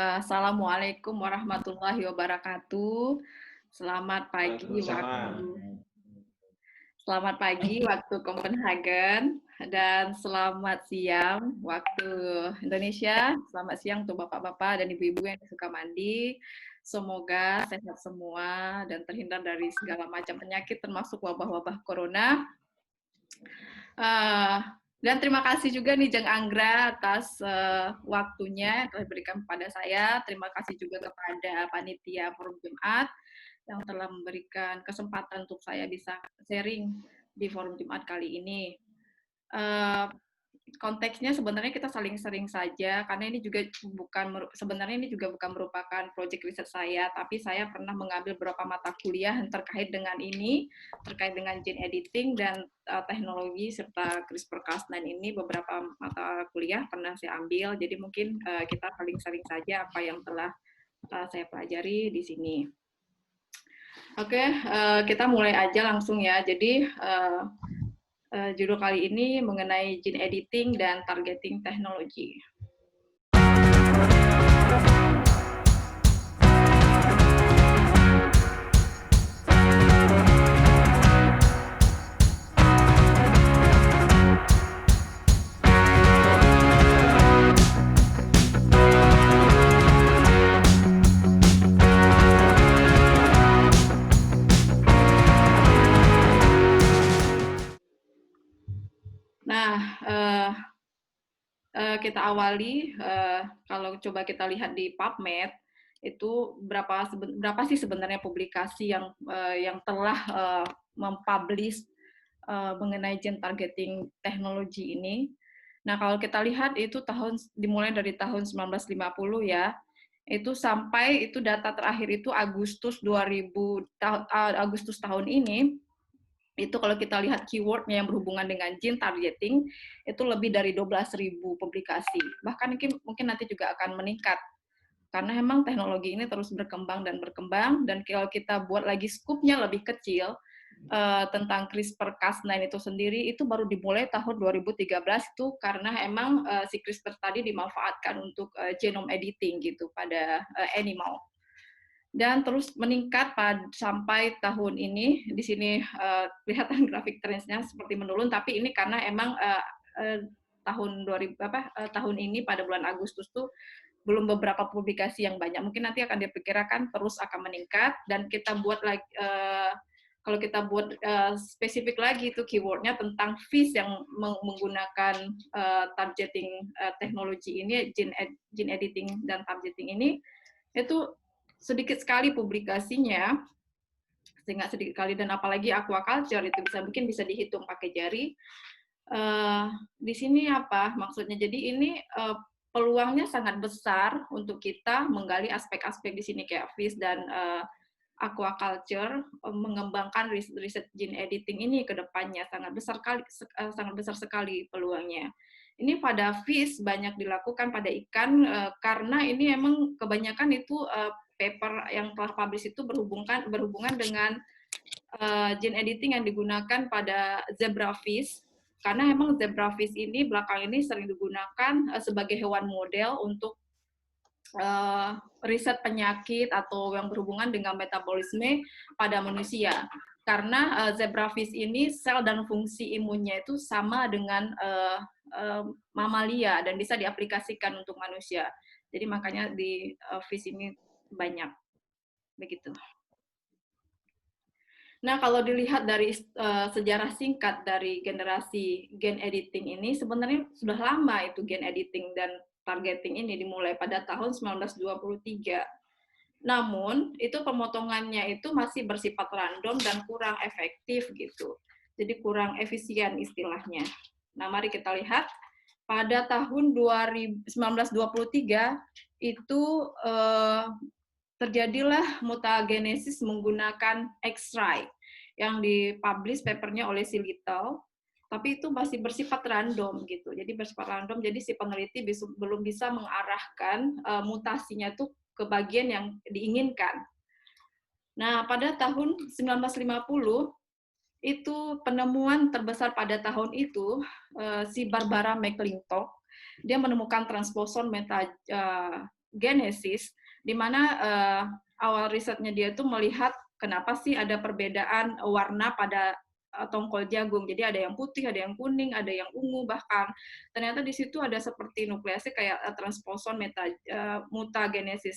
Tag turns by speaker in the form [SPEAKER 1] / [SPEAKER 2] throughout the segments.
[SPEAKER 1] Assalamualaikum warahmatullahi wabarakatuh. Selamat pagi
[SPEAKER 2] Waalaikumsalam.
[SPEAKER 1] waktu Selamat pagi waktu Copenhagen dan selamat siang waktu Indonesia. Selamat siang untuk bapak-bapak dan ibu-ibu yang suka mandi. Semoga sehat semua dan terhindar dari segala macam penyakit termasuk wabah-wabah corona. Uh, dan terima kasih juga nih Jeng Anggra atas waktunya yang telah diberikan kepada saya. Terima kasih juga kepada panitia Forum Jumat yang telah memberikan kesempatan untuk saya bisa sharing di Forum Jumat kali ini. Konteksnya sebenarnya kita saling sering saja karena ini juga bukan merupakan proyek riset saya, tapi saya pernah mengambil beberapa mata kuliah yang terkait dengan gene editing dan teknologi serta CRISPR-Cas9 ini. Beberapa mata kuliah pernah saya ambil, jadi mungkin kita saling sering saja apa yang telah saya pelajari di sini. Oke, kita mulai aja langsung ya. Jadi judul kali ini mengenai gene editing dan targeting teknologi. Nah, kita awali, kalau coba kita lihat di PubMed, itu berapa sih sebenarnya publikasi yang telah mempublish mengenai gene targeting teknologi ini. Nah, kalau kita lihat itu dimulai dari tahun 1950 ya, itu sampai itu data terakhir itu Agustus tahun ini. Itu kalau kita lihat keywordnya yang berhubungan dengan gene targeting, itu lebih dari 12.000 publikasi. Bahkan mungkin nanti juga akan meningkat. Karena memang teknologi ini terus berkembang, dan kalau kita buat lagi skupnya lebih kecil, tentang CRISPR-Cas9 itu sendiri, itu baru dimulai tahun 2013 itu karena emang si CRISPR tadi dimanfaatkan untuk genome editing gitu pada animal. Dan terus meningkat sampai tahun ini. Di sini kelihatan grafik trendsnya seperti menurun, tapi ini karena emang tahun ini pada bulan Agustus tuh belum beberapa publikasi yang banyak. Mungkin nanti akan diperkirakan terus akan meningkat, dan kita buat lagi kalau kita buat spesifik lagi itu keywordnya tentang FISH yang menggunakan targeting teknologi ini, gene editing dan targeting ini, itu sedikit sekali publikasinya, sangat sedikit sekali, dan apalagi aquaculture itu mungkin bisa dihitung pakai jari. Di sini apa maksudnya? Jadi ini peluangnya sangat besar untuk kita menggali aspek-aspek di sini kayak fish dan aquaculture, mengembangkan riset gene editing ini ke depannya sangat besar sekali peluangnya. Ini pada fish banyak dilakukan pada ikan karena ini emang kebanyakan itu paper yang telah publish itu berhubungan dengan gene editing yang digunakan pada zebrafish, karena emang zebrafish ini belakang ini sering digunakan sebagai hewan model untuk riset penyakit atau yang berhubungan dengan metabolisme pada manusia. Karena zebrafish ini sel dan fungsi imunnya itu sama dengan mamalia dan bisa diaplikasikan untuk manusia. Jadi makanya di fish ini banyak begitu. Nah, kalau dilihat dari sejarah singkat dari generasi gene editing ini, sebenarnya sudah lama itu gene editing dan targeting ini dimulai pada tahun 1923. Namun, itu pemotongannya itu masih bersifat random dan kurang efektif gitu. Jadi kurang efisien istilahnya. Nah, mari kita lihat. Pada tahun 1923 itu terjadilah mutagenesis menggunakan X-ray yang dipublish papernya oleh si Little, tapi itu masih bersifat random gitu. Jadi bersifat random, jadi si peneliti belum bisa mengarahkan mutasinya tuh ke bagian yang diinginkan. Nah, pada tahun 1950 itu penemuan terbesar pada tahun itu si Barbara McClintock, dia menemukan transposon ontogenesis, di mana awal risetnya dia itu melihat kenapa sih ada perbedaan warna pada tongkol jagung. Jadi ada yang putih, ada yang kuning, ada yang ungu, bahkan ternyata di situ ada seperti nukleasi kayak transposon mutagenesis.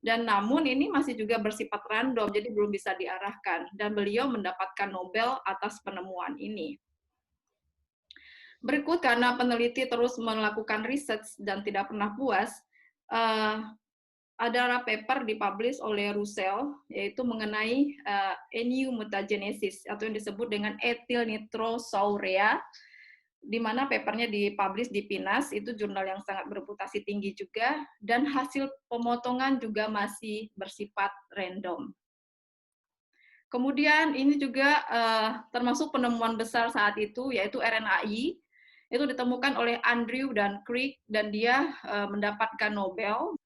[SPEAKER 1] Dan namun ini masih juga bersifat random, jadi belum bisa diarahkan. Dan beliau mendapatkan Nobel atas penemuan ini. Berikut, karena peneliti terus melakukan riset dan tidak pernah puas, ada paper dipublish oleh Russell, yaitu mengenai NU mutagenesis, atau yang disebut dengan ethyl nitrosaurea, di mana papernya dipublish di PNAS, itu jurnal yang sangat bereputasi tinggi juga, dan hasil pemotongan juga masih bersifat random. Kemudian ini juga termasuk penemuan besar saat itu, yaitu RNAi, itu ditemukan oleh Andrew dan Crick, dan dia mendapatkan Nobel.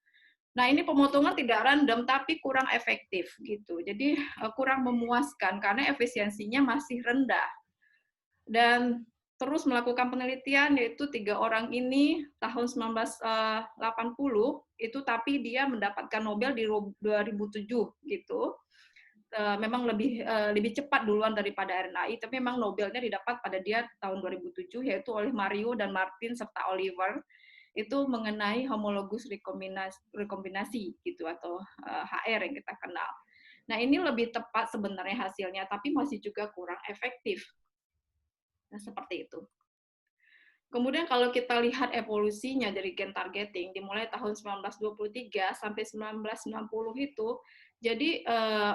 [SPEAKER 1] Nah, ini pemotongan tidak random, tapi kurang efektif gitu. Jadi kurang memuaskan karena efisiensinya masih rendah. Dan terus melakukan penelitian, yaitu 3 orang ini tahun 1980 itu, tapi dia mendapatkan Nobel di 2007 gitu. Memang lebih cepat duluan daripada RNAi, tapi memang Nobelnya didapat pada dia tahun 2007, yaitu oleh Mario dan Martin serta Oliver, itu mengenai homologus rekombinasi gitu, atau HR yang kita kenal. Nah, ini lebih tepat sebenarnya hasilnya, tapi masih juga kurang efektif. Nah, seperti itu. Kemudian kalau kita lihat evolusinya dari gen targeting, dimulai tahun 1923 sampai 1990 itu, jadi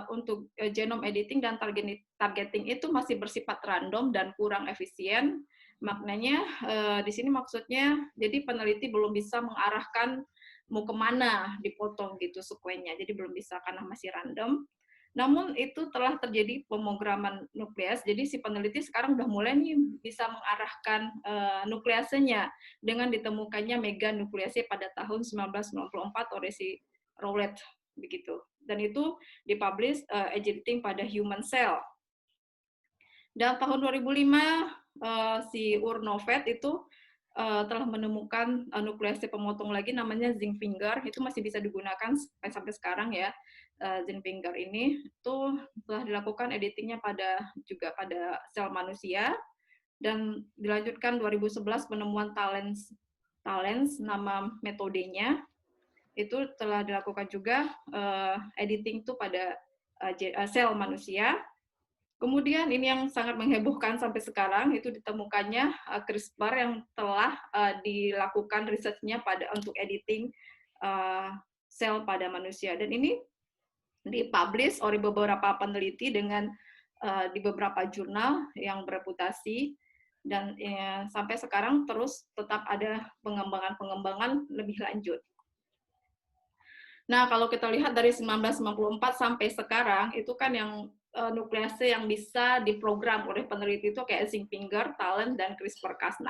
[SPEAKER 1] untuk genome editing dan targeting itu masih bersifat random dan kurang efisien. Maknanya di sini maksudnya, jadi peneliti belum bisa mengarahkan mau kemana dipotong gitu sekuennya, jadi belum bisa karena masih random. Namun itu telah terjadi pemrograman nukleas, jadi si peneliti sekarang udah mulai nih bisa mengarahkan nukleasenya dengan ditemukannya meganuklease pada tahun 1994 oleh si Rowlett begitu. Dan itu dipublish editing pada Human Cell. Dan tahun 2005 si Urnovet itu telah menemukan nuklease pemotong lagi namanya zinc finger, itu masih bisa digunakan sampai sekarang ya. Zinc finger ini itu telah dilakukan editingnya juga pada sel manusia, dan dilanjutkan 2011 penemuan talens nama metodenya, itu telah dilakukan juga editing itu pada sel manusia. Kemudian ini yang sangat menghebohkan sampai sekarang, itu ditemukannya CRISPR yang telah dilakukan risetnya untuk editing sel pada manusia. Dan ini dipublish oleh beberapa peneliti di beberapa jurnal yang bereputasi, dan sampai sekarang terus tetap ada pengembangan lebih lanjut. Nah, kalau kita lihat dari 1994 sampai sekarang, itu kan yang nuklease yang bisa diprogram oleh peneliti itu kayak zinc finger, talent, dan CRISPR-Cas9.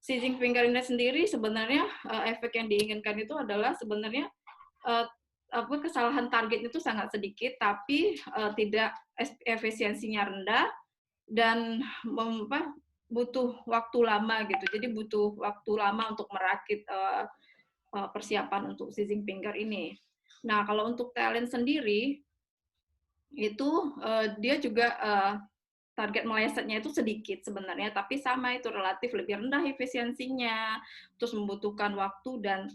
[SPEAKER 1] Si zinc finger ini sendiri sebenarnya efek yang diinginkan itu adalah sebenarnya kesalahan target itu sangat sedikit, tapi tidak efisiensinya rendah, dan butuh waktu lama gitu. Jadi butuh waktu lama untuk merakit persiapan untuk si zinc finger ini. Nah, kalau untuk talent sendiri, itu dia juga target melesetnya itu sedikit sebenarnya, tapi sama, itu relatif lebih rendah efisiensinya, terus membutuhkan waktu dan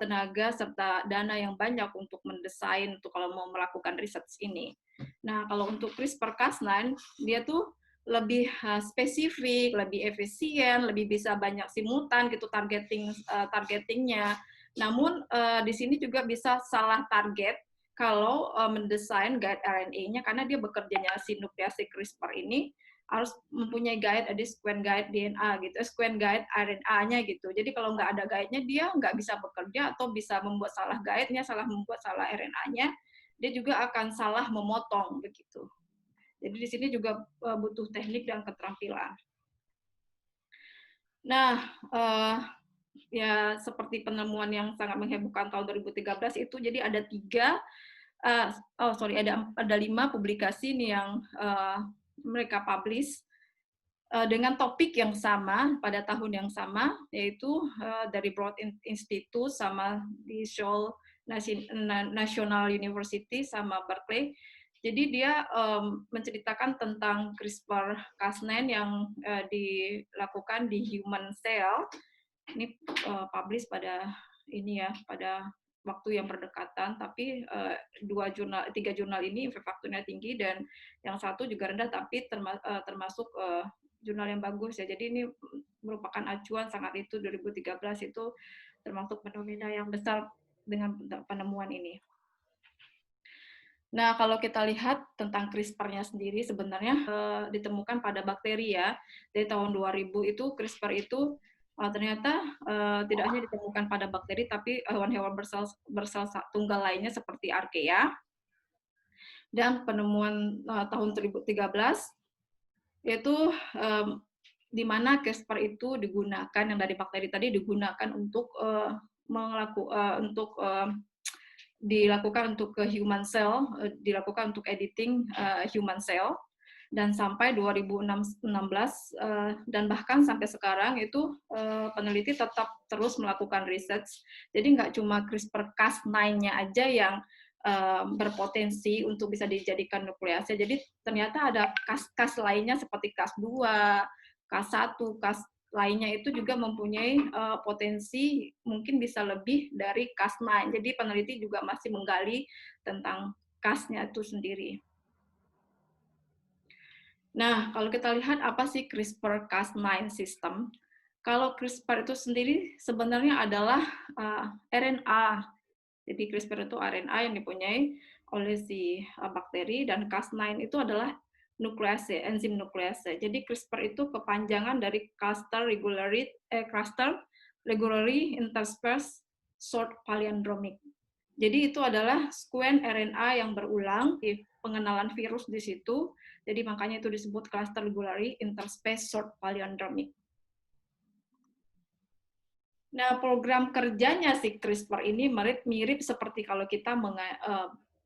[SPEAKER 1] tenaga serta dana yang banyak untuk mendesain untuk kalau mau melakukan riset ini. Nah, kalau untuk CRISPR-Cas9, dia tuh lebih spesifik, lebih efisien, lebih bisa banyak simutan gitu targetingnya. Namun di sini juga bisa salah target kalau mendesain guide RNA-nya, karena dia bekerjanya si nuklease CRISPR ini harus mempunyai guide, ada sequence guide DNA gitu, sequence guide RNA-nya gitu. Jadi kalau nggak ada guide-nya, dia nggak bisa bekerja, atau bisa membuat salah guide-nya, membuat salah RNA-nya, dia juga akan salah memotong begitu. Jadi di sini juga butuh teknik dan keterampilan. Nah, ya seperti penemuan yang sangat menghebohkan tahun 2013 itu, jadi ada ada 5 publikasi nih yang mereka publish dengan topik yang sama pada tahun yang sama, yaitu dari Broad Institute sama di Seoul National University sama Berkeley. Jadi dia menceritakan tentang CRISPR-Cas9 yang dilakukan di human cell. Ini publish pada ini ya, pada waktu yang berdekatan, tapi tiga jurnal ini impact faktornya tinggi dan yang satu juga rendah, tapi termasuk jurnal yang bagus ya. Jadi ini merupakan acuan sangat itu 2013 itu termasuk fenomena yang besar dengan penemuan ini. Nah, kalau kita lihat tentang CRISPR-nya sendiri sebenarnya ditemukan pada bakteri ya. Dari tahun 2000 itu CRISPR itu ternyata tidak hanya ditemukan pada bakteri, tapi hewan-hewan bersel tunggal lainnya seperti Archaea. Dan penemuan tahun 2013 yaitu di mana CRISPR itu digunakan, yang dari bakteri tadi digunakan untuk dilakukan untuk ke human cell, dilakukan untuk editing human cell, dan sampai 2016 dan bahkan sampai sekarang itu peneliti tetap terus melakukan research. Jadi nggak cuma CRISPR-Cas9-nya aja yang berpotensi untuk bisa dijadikan nuklease. Jadi ternyata ada Cas lainnya seperti Cas2, Cas1, Cas lainnya itu juga mempunyai potensi mungkin bisa lebih dari Cas9. Jadi peneliti juga masih menggali tentang Cas-nya itu sendiri. Nah, kalau kita lihat apa sih CRISPR-Cas9 system? Kalau CRISPR itu sendiri sebenarnya adalah RNA. Jadi CRISPR itu RNA yang dipunyai oleh si bakteri, dan Cas9 itu adalah nuklease, enzim nuklease. Jadi CRISPR itu kepanjangan dari cluster regularly interspersed short palindromic. Jadi itu adalah sequence RNA yang berulang, di pengenalan virus di situ. Jadi makanya itu disebut cluster regularly interspersed short palindromic. Nah, program kerjanya si CRISPR ini mirip seperti kalau kita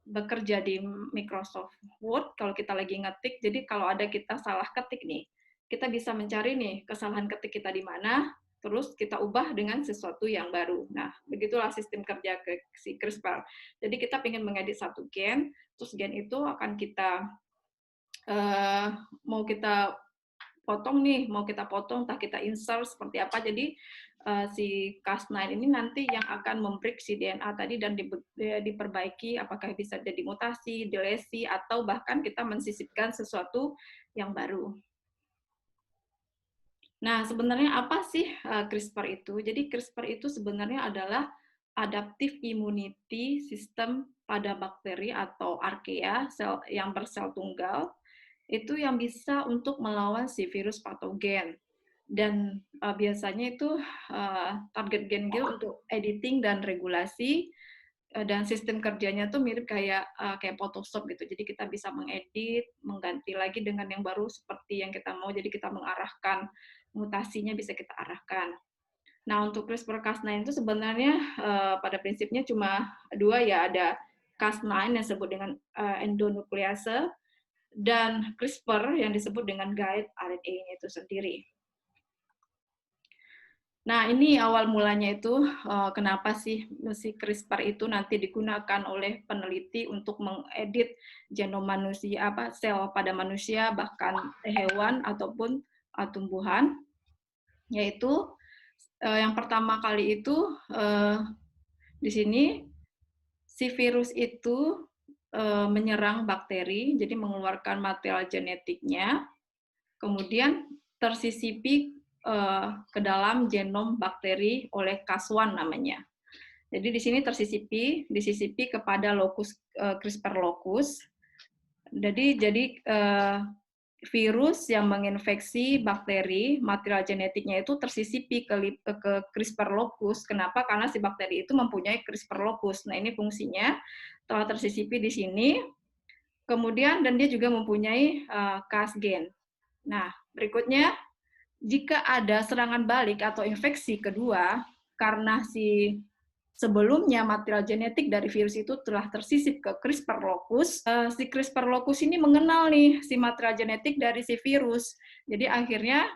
[SPEAKER 1] bekerja di Microsoft Word, kalau kita lagi ngetik, jadi kalau ada kita salah ketik nih, kita bisa mencari nih kesalahan ketik kita di mana, terus kita ubah dengan sesuatu yang baru. Nah, begitulah sistem kerja si CRISPR. Jadi kita ingin mengedit satu gen, terus gen itu akan kita mau kita potong nih, mau kita potong, entah kita insert seperti apa. Jadi si Cas9 ini nanti yang akan membreak si DNA tadi dan diperbaiki, apakah bisa jadi mutasi, delesi, atau bahkan kita mensisipkan sesuatu yang baru. Nah, sebenarnya apa sih CRISPR itu? Jadi CRISPR itu sebenarnya adalah adaptive immunity system pada bakteri atau Archaea, sel yang bersel tunggal, itu yang bisa untuk melawan si virus patogen. Dan biasanya itu target gen untuk editing dan regulasi, dan sistem kerjanya tuh mirip kayak Photoshop gitu. Jadi kita bisa mengedit, mengganti lagi dengan yang baru seperti yang kita mau. Jadi kita mengarahkan mutasinya, bisa kita arahkan. Nah, untuk CRISPR-Cas9 itu sebenarnya pada prinsipnya cuma dua ya, ada Cas9 yang disebut dengan endonuklease, dan CRISPR yang disebut dengan guide RNA-nya itu sendiri. Nah, ini awal mulanya itu kenapa sih si CRISPR itu nanti digunakan oleh peneliti untuk mengedit genom manusia, sel pada manusia, bahkan hewan ataupun tumbuhan. Yaitu yang pertama kali itu di sini si virus itu menyerang bakteri, jadi mengeluarkan material genetiknya, kemudian tersisipi ke dalam genom bakteri oleh Cas1 namanya. Jadi di sini disisipi kepada lokus CRISPR locus. Jadi virus yang menginfeksi bakteri, material genetiknya itu tersisipi ke CRISPR locus. Kenapa? Karena si bakteri itu mempunyai CRISPR locus. Nah, ini fungsinya telah tersisipi di sini. Kemudian dan dia juga mempunyai Cas gen. Nah, berikutnya, jika ada serangan balik atau infeksi kedua karena si sebelumnya material genetik dari virus itu telah tersisip ke CRISPR locus. Si CRISPR locus ini mengenal nih si material genetik dari si virus. Jadi akhirnya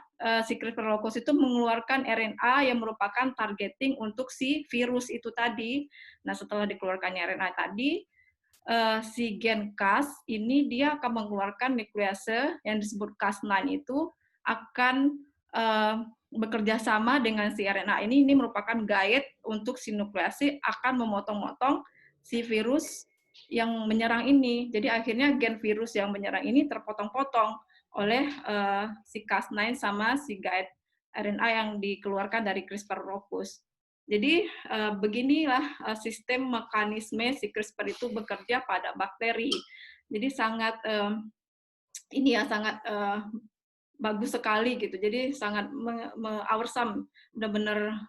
[SPEAKER 1] si CRISPR locus itu mengeluarkan RNA yang merupakan targeting untuk si virus itu tadi. Nah, setelah dikeluarkannya RNA tadi, si gen Cas ini dia akan mengeluarkan nuklease yang disebut Cas9 itu akan bekerja sama dengan si RNA ini merupakan guide untuk si nuklease akan memotong-motong si virus yang menyerang ini. Jadi akhirnya gen virus yang menyerang ini terpotong-potong oleh si Cas9 sama si guide RNA yang dikeluarkan dari CRISPR locus. Jadi beginilah sistem mekanisme si CRISPR itu bekerja pada bakteri. Jadi sangat ini ya sangat bagus sekali gitu. Jadi sangat awesome, benar-benar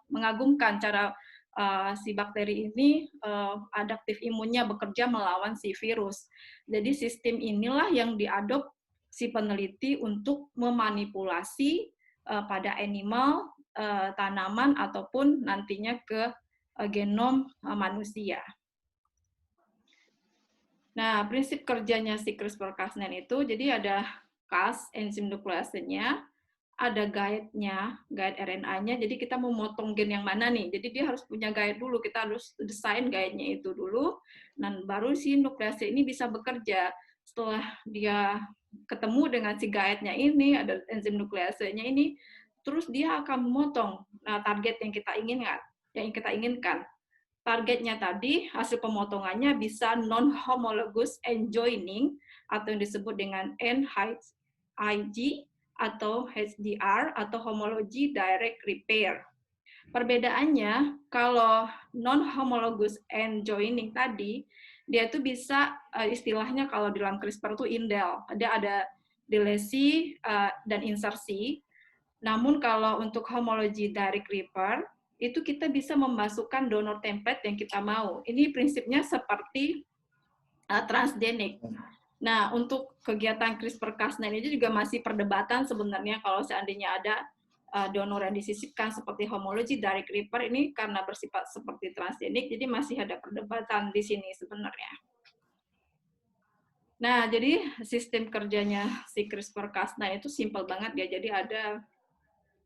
[SPEAKER 1] mengagumkan cara si bakteri ini adaptif imunnya bekerja melawan si virus. Jadi sistem inilah yang diadop si peneliti untuk memanipulasi pada animal, tanaman ataupun nantinya ke genom manusia. Nah, prinsip kerjanya si CRISPR-Cas9 itu, jadi ada Cas, enzim nukleasenya, ada guide-nya, guide RNA-nya, jadi kita mau motong gen yang mana nih, jadi dia harus punya guide dulu, kita harus desain guide-nya itu dulu, dan baru si nuklease ini bisa bekerja. Setelah dia ketemu dengan si guide-nya ini, ada enzim nukleasenya ini, terus dia akan memotong target yang kita inginkan. Targetnya tadi, hasil pemotongannya bisa non-homologous end joining, atau yang disebut dengan NHIG, atau HDR, atau homology direct repair. Perbedaannya, kalau non-homologous end joining tadi, dia itu bisa, istilahnya kalau di dalam CRISPR itu indel, ada delesi dan insersi. Namun kalau untuk homology direct repair, itu kita bisa memasukkan donor template yang kita mau. Ini prinsipnya seperti transgenic. Nah, untuk kegiatan CRISPR-Cas9 ini juga masih perdebatan sebenarnya kalau seandainya ada donor yang disisipkan seperti homology direct repair ini karena bersifat seperti transgenic, jadi masih ada perdebatan di sini sebenarnya. Nah, jadi sistem kerjanya si CRISPR-Cas9 itu simpel banget ya. Jadi ada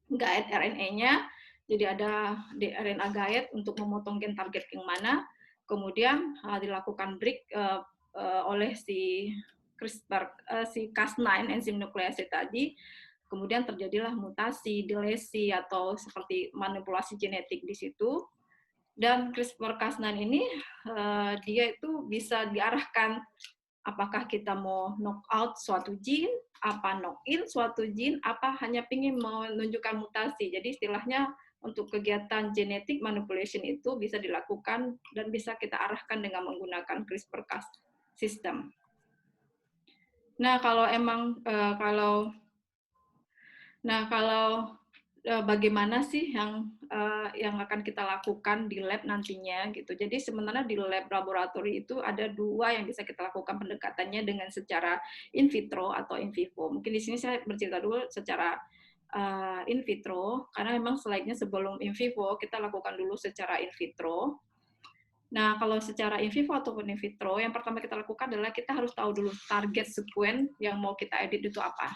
[SPEAKER 1] guide RNA-nya, jadi ada RNA guide untuk memotong gen target yang mana, kemudian dilakukan break oleh si CRISPR, si Cas9 enzim nuklease tadi, kemudian terjadilah mutasi, delesi atau seperti manipulasi genetik di situ. Dan CRISPR-Cas9 ini dia itu bisa diarahkan apakah kita mau knock out suatu gene, apa knock in suatu gene, apa hanya ingin menunjukkan mutasi. Jadi istilahnya untuk kegiatan genetic manipulation itu bisa dilakukan dan bisa kita arahkan dengan menggunakan CRISPR-Cas system. Nah, kalau bagaimana sih yang akan kita lakukan di lab nantinya gitu. Jadi sebenarnya di lab laboratori itu ada dua yang bisa kita lakukan pendekatannya dengan secara in vitro atau in vivo. Mungkin di sini saya bercerita dulu secara in vitro karena memang slide-nya sebelum in vivo kita lakukan dulu secara in vitro. Nah, kalau secara in vivo ataupun in vitro, yang pertama kita lakukan adalah kita harus tahu dulu target sequence yang mau kita edit itu apa.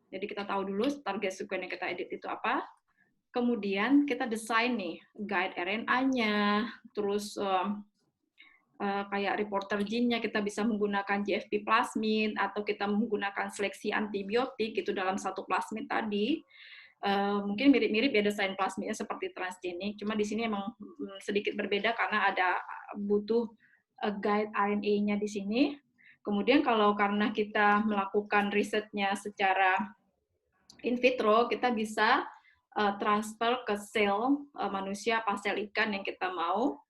[SPEAKER 1] Jadi kita tahu dulu target sequence yang kita edit itu apa. Kemudian kita desain nih guide RNA-nya, terus kayak reporter gene-nya kita bisa menggunakan GFP plasmid atau kita menggunakan seleksi antibiotik itu dalam satu plasmid tadi. Mungkin mirip-mirip ya desain plasmidnya seperti transgenic, cuma di sini emang sedikit berbeda karena ada butuh guide RNA-nya di sini. Kemudian kalau karena kita melakukan risetnya secara in vitro, kita bisa transfer ke sel manusia apa sel ikan yang kita mau.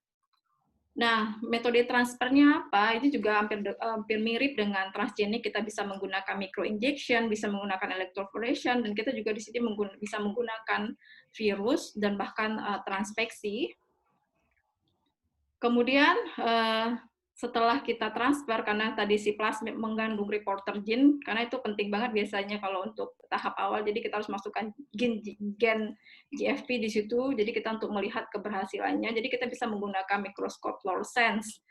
[SPEAKER 1] Nah, metode transfernya apa? Itu juga hampir mirip dengan transgenic. Kita bisa menggunakan microinjection, bisa menggunakan electroporation, dan kita juga di sini bisa menggunakan virus dan bahkan transfeksi. Kemudian setelah kita transfer, karena tadi si plasmid mengandung reporter gene, karena itu penting banget biasanya kalau untuk tahap awal, jadi kita harus masukkan gen GFP di situ, jadi kita untuk melihat keberhasilannya, jadi kita bisa menggunakan mikroskop fluorescence.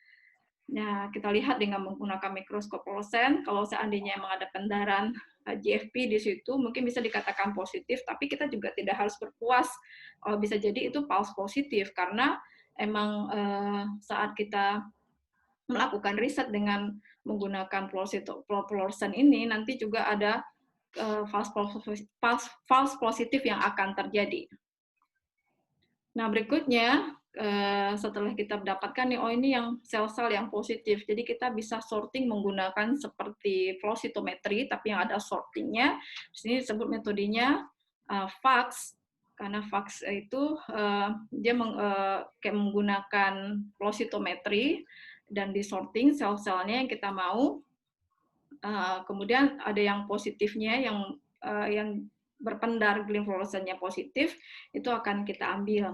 [SPEAKER 1] Nah, kita lihat dengan menggunakan mikroskop fluorescence, kalau seandainya emang ada kendaraan GFP di situ, mungkin bisa dikatakan positif, tapi kita juga tidak harus berpuas. Bisa jadi itu false positif, karena emang saat kita melakukan riset dengan menggunakan fluorescent ini, nanti juga ada false positif yang akan terjadi. Nah, berikutnya setelah kita mendapatkan nih, oh ini yang sel-sel yang positif, jadi kita bisa sorting menggunakan seperti flow cytometry, tapi yang ada sortingnya. Di sini disebut metodenya FACS, karena FACS itu dia kayak menggunakan flow cytometry dan disorting sel-selnya yang kita mau. Kemudian ada yang positifnya, yang berpendar glymph fluorescence-nya positif, itu akan kita ambil.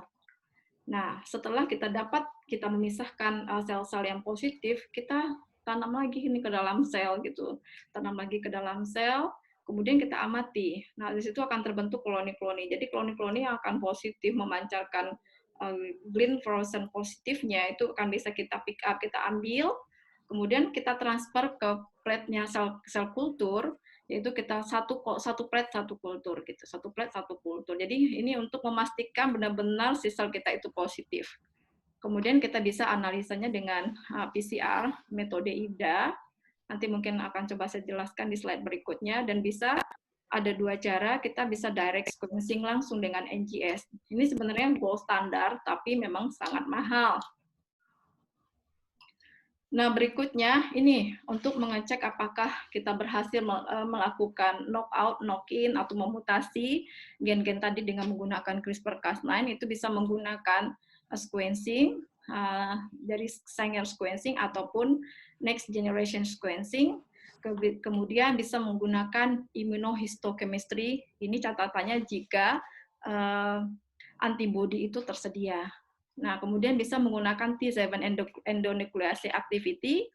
[SPEAKER 1] Nah, setelah kita memisahkan sel-sel yang positif, kita tanam lagi ini ke dalam sel gitu. Tanam lagi ke dalam sel, kemudian kita amati. Nah, di situ akan terbentuk koloni-koloni. Jadi koloni-koloni yang akan positif memancarkan glymph fluorescence positifnya itu akan bisa kita pick up, kita ambil, kemudian kita transfer ke plate-nya sel kultur, yaitu kita satu plate satu kultur gitu, satu plate satu kultur. Jadi ini untuk memastikan benar-benar si sel kita itu positif. Kemudian kita bisa analisanya dengan PCR metode IDA. Nanti mungkin akan coba saya jelaskan di slide berikutnya, dan bisa ada dua cara, kita bisa direct sequencing langsung dengan NGS. Ini sebenarnya gold standar, tapi memang sangat mahal. Nah, berikutnya ini untuk mengecek apakah kita berhasil melakukan knockout, knock-in, atau memutasi gen-gen tadi dengan menggunakan CRISPR-Cas9, itu bisa menggunakan sequencing, dari Sanger sequencing ataupun next generation sequencing. Kemudian bisa menggunakan immunohistochemistry. Ini catatannya jika antibody itu tersedia. Nah, kemudian bisa menggunakan T7 endonuclease activity,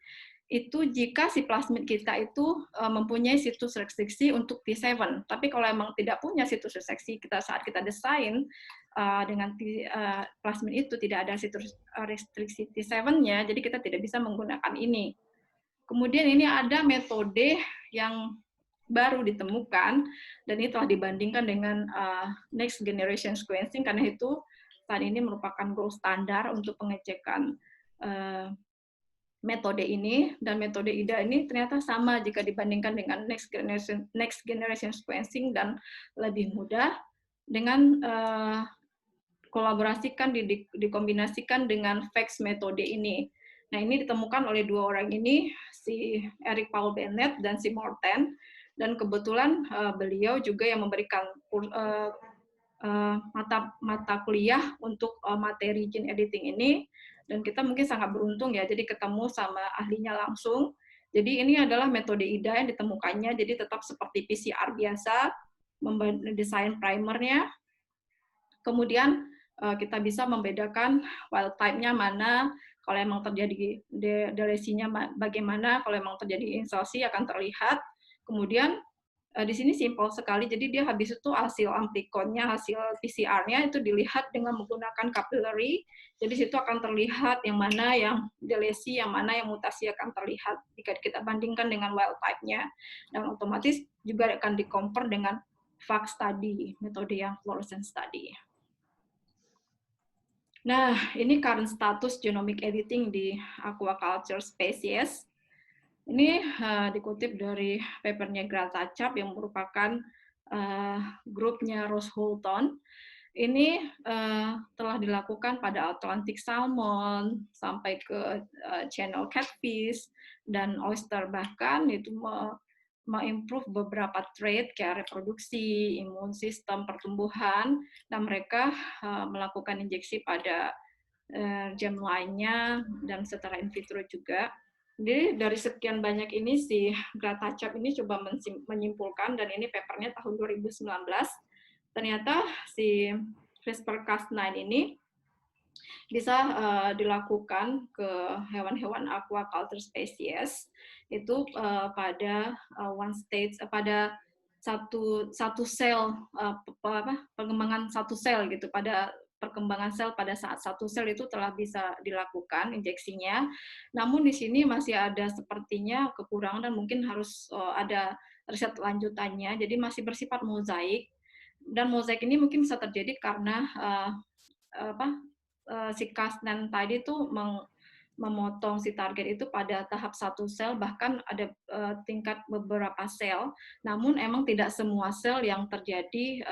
[SPEAKER 1] itu jika si plasmid kita itu mempunyai situs restriksi untuk T7. Tapi kalau emang tidak punya situs restriksi, saat kita desain dengan plasmid itu tidak ada situs restriksi T7-nya, jadi kita tidak bisa menggunakan ini. Kemudian ini ada metode yang baru ditemukan, dan ini telah dibandingkan dengan next generation sequencing, karena itu saat ini merupakan gold standar untuk pengecekan metode ini, dan metode IDA ini ternyata sama jika dibandingkan dengan next generation sequencing, dan lebih mudah dengan kolaborasikan, dikombinasikan dengan FACS metode ini. Nah, ini ditemukan oleh dua orang ini, si Eric Paul Bennett dan si Morten, dan kebetulan beliau juga yang memberikan mata kuliah untuk materi gene editing ini, dan kita mungkin sangat beruntung ya, jadi ketemu sama ahlinya langsung. Jadi ini adalah metode IDA yang ditemukannya, jadi tetap seperti PCR biasa, mendesain primernya, kemudian kita bisa membedakan wild type-nya mana, kalau emang terjadi delesinya bagaimana, kalau emang terjadi insersi akan terlihat. Kemudian di sini simpel sekali, jadi dia habis itu hasil amplicon-nya, hasil PCR-nya itu dilihat dengan menggunakan capillary, jadi situ akan terlihat yang mana yang delesi, yang mana yang mutasi akan terlihat jika kita bandingkan dengan wild type-nya, dan otomatis juga akan di-compare dengan FACS tadi, metode yang fluorescence study. Nah, ini current status genomic editing di aquaculture species. Ini dikutip dari papernya Grata Chap yang merupakan grupnya Ross Holton. Ini telah dilakukan pada Atlantic salmon sampai ke channel catfish dan oyster, bahkan itu mengimprove beberapa trait kayak reproduksi, imun sistem, pertumbuhan, dan mereka melakukan injeksi pada germ lainnya dan secara in vitro juga. Jadi dari sekian banyak ini si Grata Chap ini coba menyimpulkan, dan ini papernya tahun 2019, ternyata si CRISPR-Cas9 ini bisa dilakukan ke hewan-hewan aquaculture species itu pada one stage pada satu sel pengembangan satu sel gitu, pada perkembangan sel pada saat satu sel itu telah bisa dilakukan injeksinya. Namun di sini masih ada sepertinya kekurangan dan mungkin harus ada riset lanjutannya. Jadi masih bersifat mozaik, dan mozaik ini mungkin bisa terjadi karena apa si Cas9 tadi itu memotong si target itu pada tahap satu sel, bahkan ada tingkat beberapa sel. Namun emang tidak semua sel yang terjadi,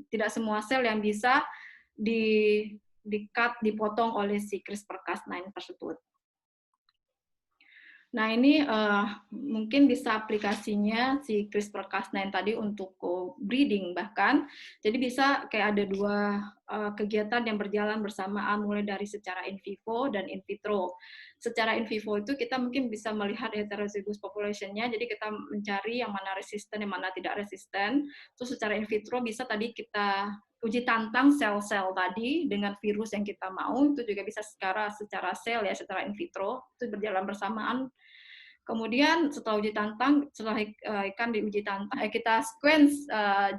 [SPEAKER 1] tidak semua sel yang bisa di-cut, dipotong oleh si CRISPR-Cas9 tersebut. Nah, ini mungkin bisa aplikasinya si CRISPR-Cas9 tadi untuk breeding bahkan. Jadi bisa kayak ada dua kegiatan yang berjalan bersamaan, mulai dari secara in vivo dan in vitro. Secara in vivo itu kita mungkin bisa melihat heterozygous population-nya, jadi kita mencari yang mana resisten, yang mana tidak resisten. Terus secara in vitro bisa tadi kita uji tantang sel-sel tadi dengan virus yang kita mau, itu juga bisa secara sel ya, secara in vitro, itu berjalan bersamaan. Kemudian setelah uji tantang, setelah ikan diuji tantang, kita sequence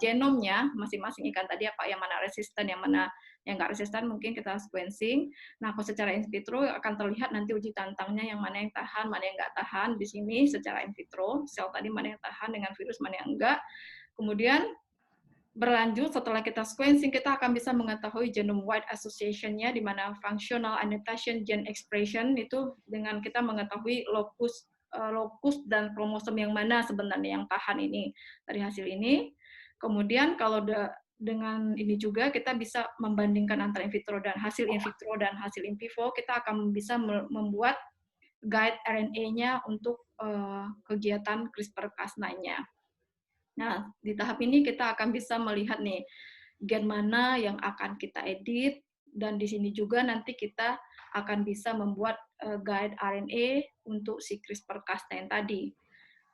[SPEAKER 1] genomnya masing-masing ikan tadi, apa yang mana resisten, yang mana yang nggak resisten, mungkin kita sequencing. Nah, kalau secara in vitro akan terlihat nanti uji tantangnya yang mana yang tahan, mana yang nggak tahan. Di sini secara in vitro, sel tadi mana yang tahan dengan virus, mana yang enggak. Kemudian berlanjut setelah kita sequencing, kita akan bisa mengetahui genome-wide association-nya, di mana functional annotation gene expression itu dengan kita mengetahui locus dan kromosom yang mana sebenarnya yang tahan ini dari hasil ini. Kemudian kalau dengan ini juga kita bisa membandingkan antara in vitro dan hasil in vivo, kita akan bisa membuat guide RNA-nya untuk kegiatan CRISPR-Cas9-nya. Nah, di tahap ini kita akan bisa melihat nih gen mana yang akan kita edit, dan di sini juga nanti kita akan bisa membuat guide RNA untuk si CRISPR-Cas9 tadi.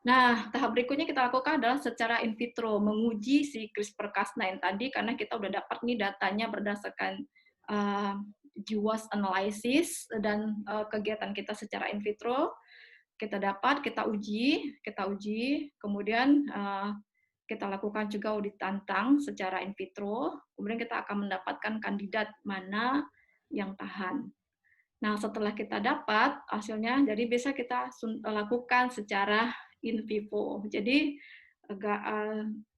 [SPEAKER 1] Nah, tahap berikutnya kita lakukan adalah secara in vitro, menguji si CRISPR-Cas9 tadi, karena kita udah dapat nih datanya berdasarkan GWAS analysis dan kegiatan kita secara in vitro. Kita dapat, kita uji, kemudian kita lakukan juga audit tantang secara in vitro, kemudian kita akan mendapatkan kandidat mana yang tahan. Nah, setelah kita dapat hasilnya, jadi bisa kita lakukan secara in vivo. Jadi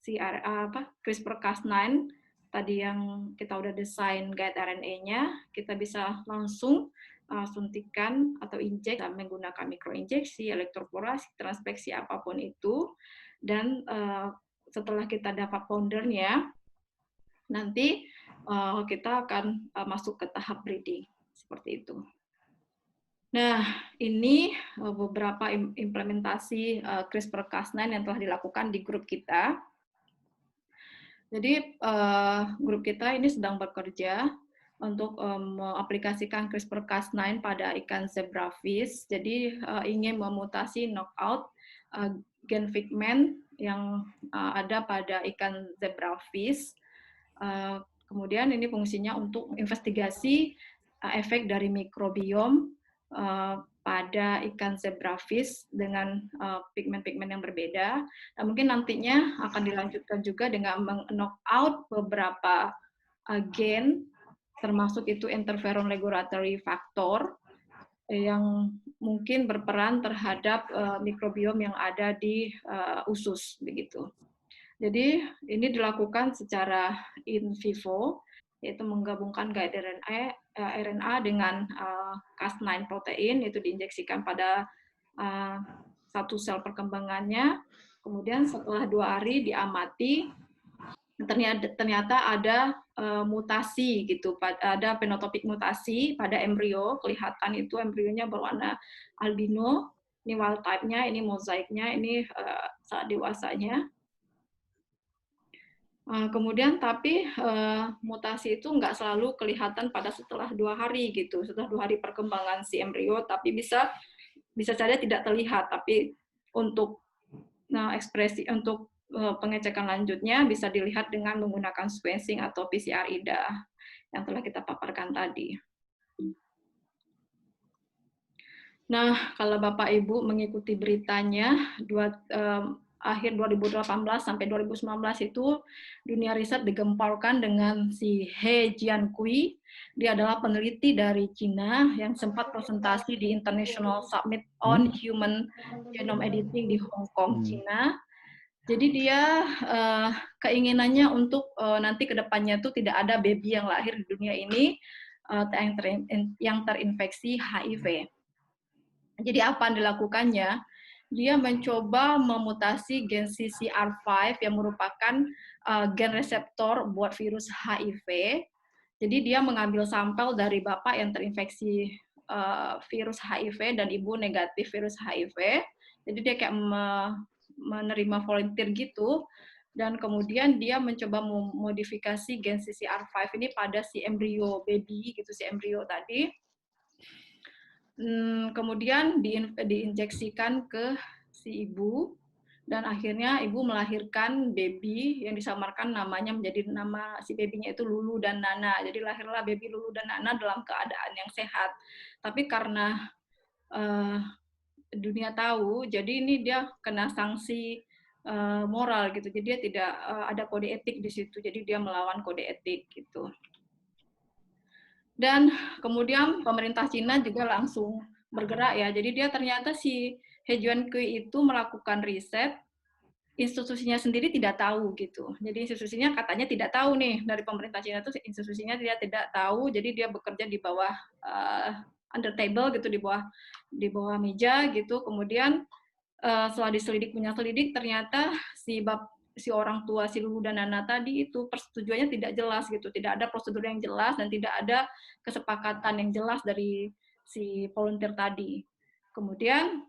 [SPEAKER 1] si CRISPR-Cas9 tadi yang kita udah desain guide RNA-nya, kita bisa langsung suntikan atau injek menggunakan mikroinjeksi, elektroporasi, transpeksi, apapun itu. Dan setelah kita dapat foundernya, nanti kita akan masuk ke tahap breeding, seperti itu. Nah, ini beberapa implementasi CRISPR-Cas9 yang telah dilakukan di grup kita. Jadi grup kita ini sedang bekerja untuk mengaplikasikan CRISPR-Cas9 pada ikan zebrafish. Jadi ingin memutasi knockout gen figment yang ada pada ikan zebrafish. Kemudian ini fungsinya untuk investigasi efek dari mikrobiom pada ikan zebrafish dengan pigmen-pigmen yang berbeda. Nah, mungkin nantinya akan dilanjutkan juga dengan meng-knockout beberapa gen, termasuk itu interferon regulatory factor, yang mungkin berperan terhadap mikrobiom yang ada di usus, begitu. Jadi ini dilakukan secara in vivo, yaitu menggabungkan guide RNA dengan Cas9 protein, itu diinjeksikan pada satu sel perkembangannya. Kemudian setelah 2 hari diamati, ternyata ada mutasi gitu, ada penotopik mutasi pada embrio, kelihatan itu embrionya berwarna albino, ini wild type-nya, ini mozaiknya, ini saat dewasanya. Kemudian tapi mutasi itu nggak selalu kelihatan pada setelah 2 hari gitu, setelah 2 hari perkembangan si embrio, tapi bisa saja tidak terlihat. Tapi untuk ekspresi untuk pengecekan lanjutnya bisa dilihat dengan menggunakan sequencing atau PCR IDA. yang telah kita paparkan tadi. Nah, kalau Bapak Ibu mengikuti beritanya, akhir 2018 sampai 2019 itu dunia riset digemparkan dengan si He Jiankui. Dia adalah peneliti dari Cina yang sempat presentasi di International Summit on Human Genome Editing di Hong Kong, Cina. Jadi dia keinginannya untuk nanti ke depannya itu tidak ada baby yang lahir di dunia ini yang terinfeksi HIV. Jadi apa yang dilakukannya? Dia mencoba memutasi gen CCR5 yang merupakan gen reseptor buat virus HIV. Jadi dia mengambil sampel dari bapak yang terinfeksi virus HIV dan ibu negatif virus HIV. Jadi dia kayak menerima volunteer gitu, dan kemudian dia mencoba memodifikasi gen CCR5 ini pada si embrio baby gitu, si embrio tadi. Kemudian diinjeksikan ke si ibu, dan akhirnya ibu melahirkan baby yang disamarkan namanya menjadi nama si babynya itu Lulu dan Nana. Jadi lahirlah baby Lulu dan Nana dalam keadaan yang sehat. Tapi karena dunia tahu, jadi ini dia kena sanksi moral gitu. Jadi dia tidak ada kode etik di situ. Jadi dia melawan kode etik gitu. Dan kemudian pemerintah Cina juga langsung bergerak ya. Jadi dia ternyata si He Jiankui itu melakukan riset, institusinya sendiri tidak tahu gitu. Jadi institusinya katanya tidak tahu nih, dari pemerintah Cina itu institusinya dia tidak tahu. Jadi dia bekerja di bawah under table gitu, di bawah meja gitu. Kemudian setelah punya selidik ternyata si orang tua si Lulu dan Nana tadi itu persetujuannya tidak jelas gitu, tidak ada prosedur yang jelas dan tidak ada kesepakatan yang jelas dari si volunteer tadi. Kemudian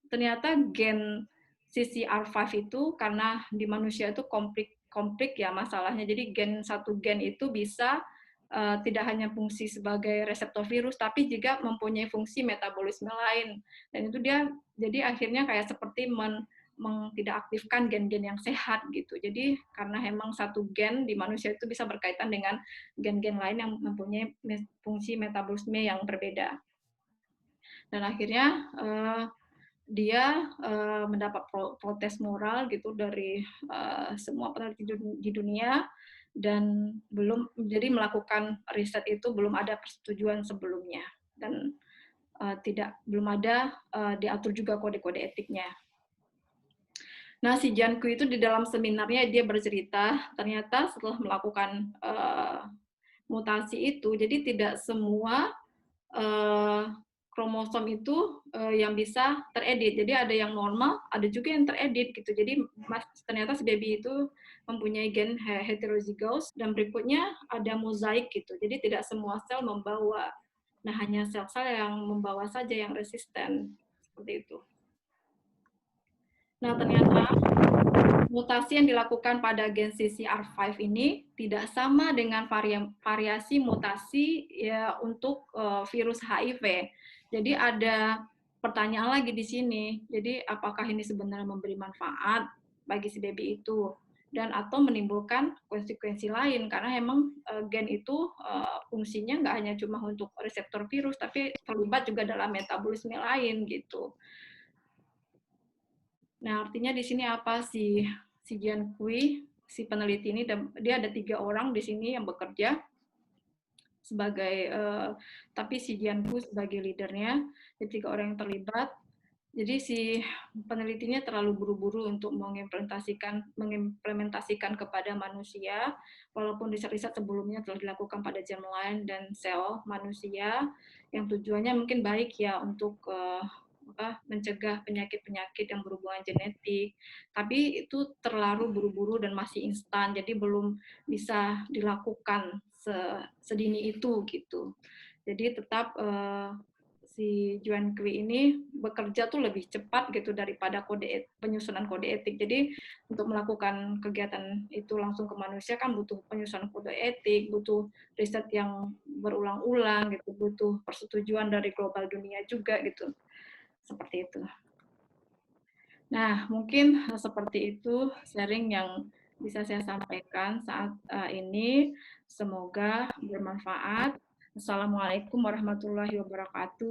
[SPEAKER 1] ternyata gen CCR5 itu karena di manusia itu konflik ya masalahnya. Jadi satu gen itu bisa tidak hanya fungsi sebagai reseptor virus, tapi juga mempunyai fungsi metabolisme lain. Dan itu dia jadi akhirnya kayak seperti tidak aktifkan gen-gen yang sehat gitu. Jadi karena memang satu gen di manusia itu bisa berkaitan dengan gen-gen lain yang mempunyai fungsi metabolisme yang berbeda. Dan akhirnya dia mendapat protes moral gitu dari semua peneliti di dunia, dan jadi melakukan riset itu belum ada persetujuan sebelumnya, dan belum ada diatur juga kode-kode etiknya. Nah, si Jiankui itu di dalam seminarnya dia bercerita, ternyata setelah melakukan mutasi itu, jadi tidak semua kromosom itu yang bisa teredit. Jadi ada yang normal, ada juga yang teredit gitu. Jadi ternyata si baby itu mempunyai gen heterozygous, dan berikutnya ada mozaik gitu. Jadi tidak semua sel membawa. Nah, hanya sel-sel yang membawa saja yang resisten. Seperti itu. Nah, ternyata mutasi yang dilakukan pada gen CCR5 ini tidak sama dengan variasi mutasi ya untuk virus HIV. Jadi ada pertanyaan lagi di sini. Jadi apakah ini sebenarnya memberi manfaat bagi si baby itu, dan atau menimbulkan konsekuensi lain, karena memang gen itu fungsinya nggak hanya cuma untuk reseptor virus, tapi terlibat juga dalam metabolisme lain gitu. Nah, artinya di sini apa si Jiankui, si peneliti ini, dia ada 3 orang di sini yang bekerja sebagai, tapi si Jiankui sebagai leadernya, jadi 3 orang yang terlibat. Jadi si penelitinya terlalu buru-buru untuk mengimplementasikan kepada manusia, walaupun riset-riset sebelumnya telah dilakukan pada germline dan sel manusia, yang tujuannya mungkin baik ya untuk mencegah penyakit-penyakit yang berhubungan genetik, tapi itu terlalu buru-buru dan masih instan, jadi belum bisa dilakukan sedini itu gitu. Jadi tetap si Jiankui ini bekerja tuh lebih cepat gitu daripada penyusunan kode etik. Jadi untuk melakukan kegiatan itu langsung ke manusia kan butuh penyusunan kode etik, butuh riset yang berulang-ulang gitu, butuh persetujuan dari global dunia juga gitu. Seperti itu. Nah, mungkin seperti itu sharing yang bisa saya sampaikan saat ini. Semoga bermanfaat. Assalamualaikum warahmatullahi wabarakatuh.